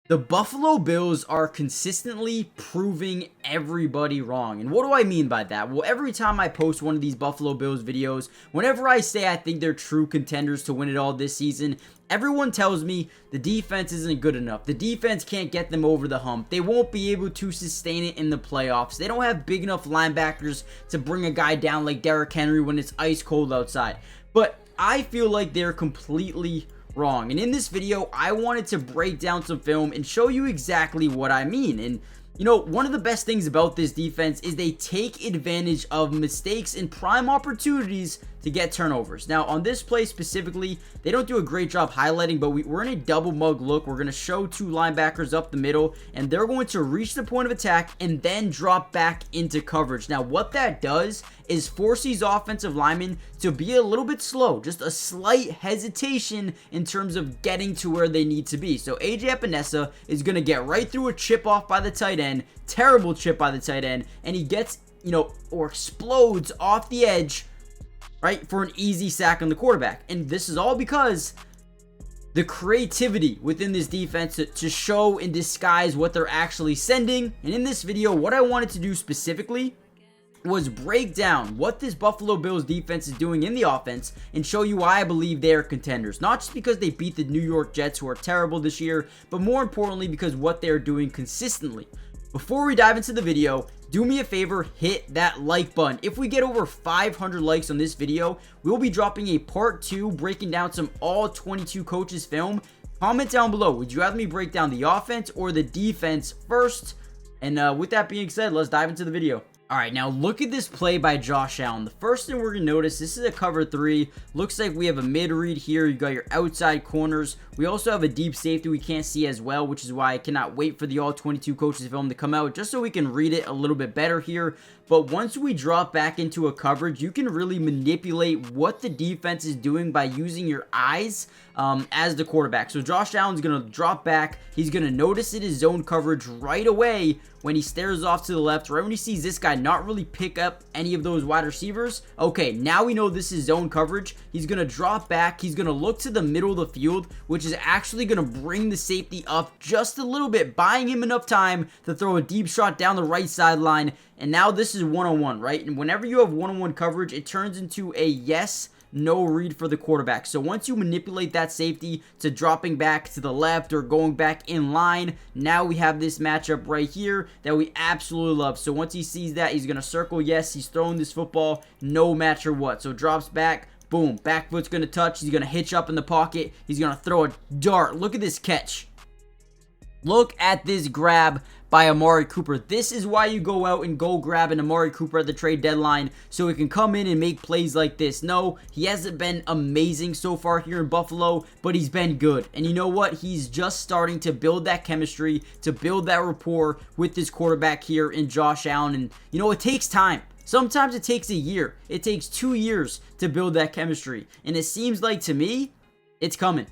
The Buffalo Bills are consistently proving everybody wrong. And what do I mean by that? Well, every time I post one of these Buffalo Bills videos, whenever I say I think they're true contenders to win it all this season, everyone tells me the defense isn't good enough. The defense can't get them over the hump. They won't be able to sustain it in the playoffs. They don't have big enough linebackers to bring a guy down like Derrick Henry when it's ice cold outside. But I feel like they're completely wrong. And in this video, I wanted to break down some film and show you exactly what I mean. And you know, one of the best things about this defense is they take advantage of mistakes and prime opportunities to get turnovers. Now, on this play specifically, they don't do a great job highlighting, but we're in a double mug look. We're going to show two linebackers up the middle, and they're going to reach the point of attack and then drop back into coverage. Now, what that does is force these offensive linemen to be a little bit slow, just a slight hesitation in terms of getting to where they need to be. So AJ Epinesa is going to get right through a chip off by the tight end, terrible chip by the tight end, and he gets, or explodes off the edge, right, for an easy sack on the quarterback. And this is all because the creativity within this defense to show and disguise what they're actually sending. And in this video, what I wanted to do specifically was break down what this Buffalo Bills defense is doing in the offense and show you why I believe they are contenders. Not just because they beat the New York Jets, who are terrible this year, but more importantly because what they're doing consistently. Before we dive into the video, do me a favor, hit that like button. If we get over 500 likes on this video, we'll be dropping a part 2 breaking down some all 22 coaches film. Comment down below, would you rather me break down the offense or the defense first? And with that being said, let's dive into the video. Alright, now look at this play by Josh Allen. The first thing we're going to notice, this is a cover 3. Looks like we have a mid-read here. You got your outside corners. We also have a deep safety we can't see as well, which is why I cannot wait for the all 22 coaches film to come out, just so we can read it a little bit better here. But once we drop back into a coverage, you can really manipulate what the defense is doing by using your eyes as the quarterback. So Josh Allen's going to drop back. He's going to notice it is zone coverage right away when he stares off to the left, right when he sees this guy not really pick up any of those wide receivers. Okay, now we know this is zone coverage. He's going to drop back. He's going to look to the middle of the field, which is actually going to bring the safety up just a little bit, buying him enough time to throw a deep shot down the right sideline. And now this is one-on-one, right? And whenever you have one-on-one coverage, it turns into a no read for the quarterback. So once you manipulate that safety to dropping back to the left or going back in line, now we have this matchup right here that we absolutely love. So once he sees that, he's going to circle yes. He's throwing this football no matter what. So drops back. Boom. Back foot's going to touch. He's going to hitch up in the pocket. He's going to throw a dart. Look at this catch. Look at this grab by Amari Cooper. This is why you go out and go grab an Amari Cooper at the trade deadline, so he can come in and make plays like this. No, he hasn't been amazing so far here in Buffalo, but he's been good. And you know what? He's just starting to build that chemistry, to build that rapport with this quarterback here in Josh Allen. And you know, it takes time. Sometimes it takes a year. It takes 2 years to build that chemistry. And it seems like, to me, it's coming.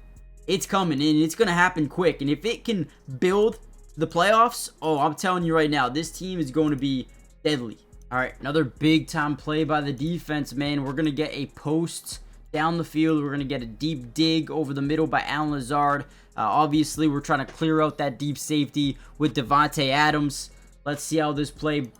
It's coming, and it's going to happen quick. And if it can build the playoffs, oh, I'm telling you right now, this team is going to be deadly. All right, another big-time play by the defense, man. We're going to get a post down the field. We're going to get a deep dig over the middle by Allen Lazard. Obviously, we're trying to clear out that deep safety with Devontae Adams. Let's see how this play,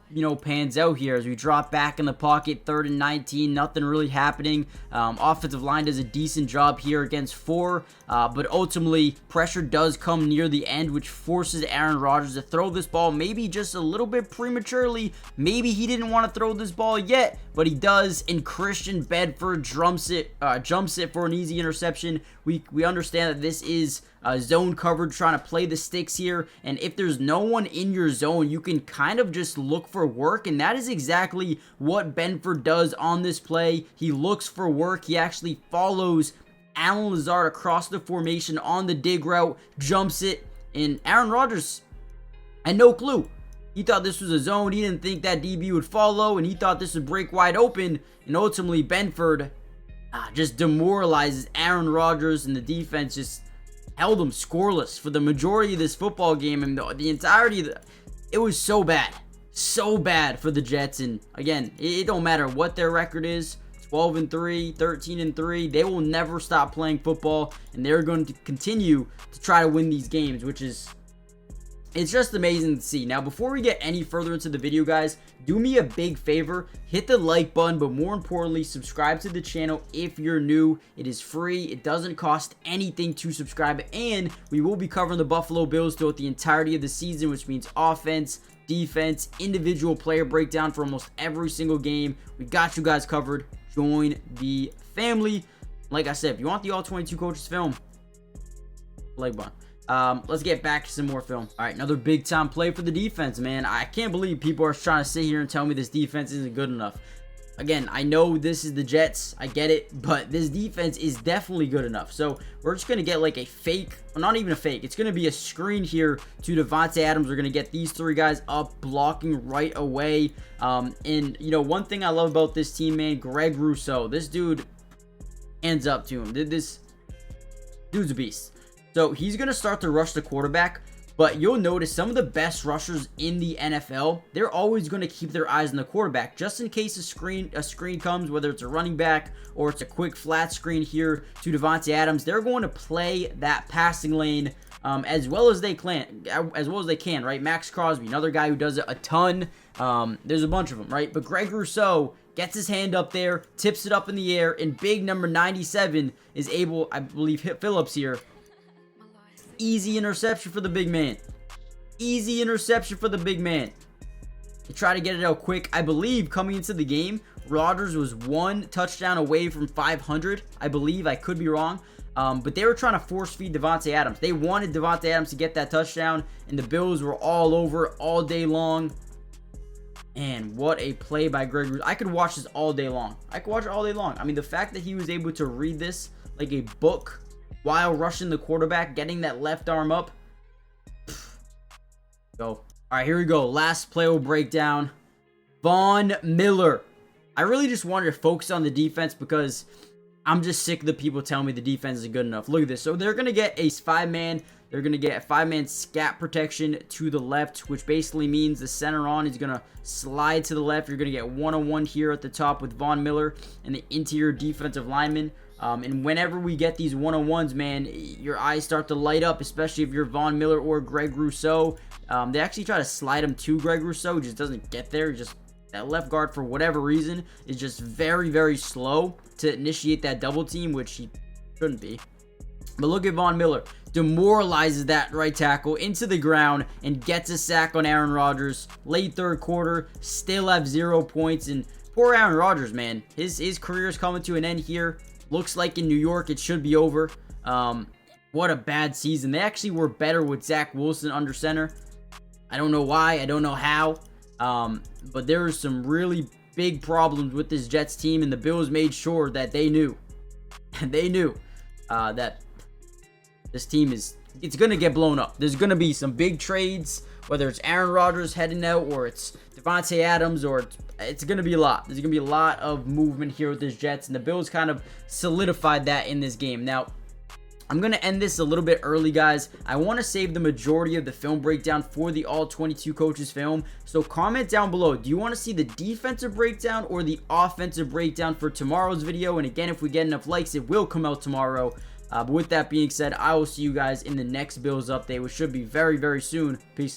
pans out here as we drop back in the pocket. 3rd and 19, nothing really happening. Offensive line does a decent job here against 4, but ultimately pressure does come near the end, which forces Aaron Rodgers to throw this ball maybe just a little bit prematurely. Maybe he didn't want to throw this ball yet, but he does, and Christian Bedford jumps it for an easy interception. We understand that this is zone coverage, trying to play the sticks here, and if there's no one in your zone, you can kind of just look for work, and that is exactly what Benford does on this play. He looks for work. He actually follows Allen Lazard across the formation on the dig route, jumps it, and Aaron Rodgers had no clue. He thought this was a zone. He didn't think that DB would follow, and he thought this would break wide open, and ultimately Benford just demoralizes Aaron Rodgers, and the defense just held him scoreless for the majority of this football game, and the entirety of it was so bad for the Jets. And again, it don't matter what their record is, 12-3, 13-3, they will never stop playing football, and they're going to continue to try to win these games, which is It's just amazing to see. Now, before we get any further into the video, guys, do me a big favor. Hit the like button, but more importantly, subscribe to the channel if you're new. It is free. It doesn't cost anything to subscribe. And we will be covering the Buffalo Bills throughout the entirety of the season, which means offense, defense, individual player breakdown for almost every single game. We got you guys covered. Join the family. Like I said, if you want the all 22 coaches film, like button. Let's get back to some more film. All right, another big time play for the defense, man. I can't believe people are trying to sit here and tell me this defense isn't good enough. Again, I know this is the Jets, I get it, but this defense is definitely good enough. So we're just gonna get like a fake, well, not even a fake, it's gonna be a screen here to Davante Adams. We're gonna get these three guys up blocking right away. And you know, one thing I love about this team, man, Greg Rousseau, this dude, hands up to him. This dude's a beast. So he's going to start to rush the quarterback, but you'll notice some of the best rushers in the NFL, they're always going to keep their eyes on the quarterback just in case a screen comes, whether it's a running back or it's a quick flat screen here to Davante Adams. They're going to play that passing lane as well as they can, right? Max Crosby, another guy who does it a ton. There's a bunch of them, right? But Greg Rousseau gets his hand up there, tips it up in the air, and big number 97 is able, I believe, hit Phillips here. Easy interception for the big man. Easy interception for the big man. They try to get it out quick. I believe coming into the game, Rodgers was one touchdown away from 500. I believe. I could be wrong. But they were trying to force feed Davante Adams. They wanted Davante Adams to get that touchdown, and the Bills were all over all day long. And what a play by Greg Rousseau. I could watch this all day long. I could watch it all day long. I mean, the fact that he was able to read this like a book while rushing the quarterback, getting that left arm up. Go. All right, here we go. Last play will break down. Von Miller. I really just wanted to focus on the defense because I'm just sick of the people telling me the defense isn't good enough. Look at this. So they're going to get a five-man. They're going to get a five-man scat protection to the left, which basically means the center on is going to slide to the left. You're going to get one-on-one here at the top with Von Miller and the interior defensive lineman. And whenever we get these one-on-ones, man, your eyes start to light up, especially if you're Von Miller or Greg Rousseau. They actually try to slide him to Greg Rousseau. He just doesn't get there. Just that left guard, for whatever reason, is just very, very slow to initiate that double team, which he shouldn't be. But look at Von Miller. Demoralizes that right tackle into the ground and gets a sack on Aaron Rodgers. Late third quarter, still have 0 points. And poor Aaron Rodgers, man. His career is coming to an end here. Looks like in New York it should be over. What a bad season. They actually were better with Zach Wilson under center. I don't know why. I don't know how. But there were some really big problems with this Jets team, and the Bills made sure that they knew. They knew that this team it's going to get blown up. There's going to be some big trades, whether it's Aaron Rodgers heading out or it's Davante Adams, or it's going to be a lot. There's going to be a lot of movement here with this Jets, and the Bills kind of solidified that in this game. Now, I'm going to end this a little bit early, guys. I want to save the majority of the film breakdown for the all 22 coaches film. So comment down below. Do you want to see the defensive breakdown or the offensive breakdown for tomorrow's video? And again, if we get enough likes, it will come out tomorrow. But with that being said, I will see you guys in the next Bills update, which should be very, very soon. Peace.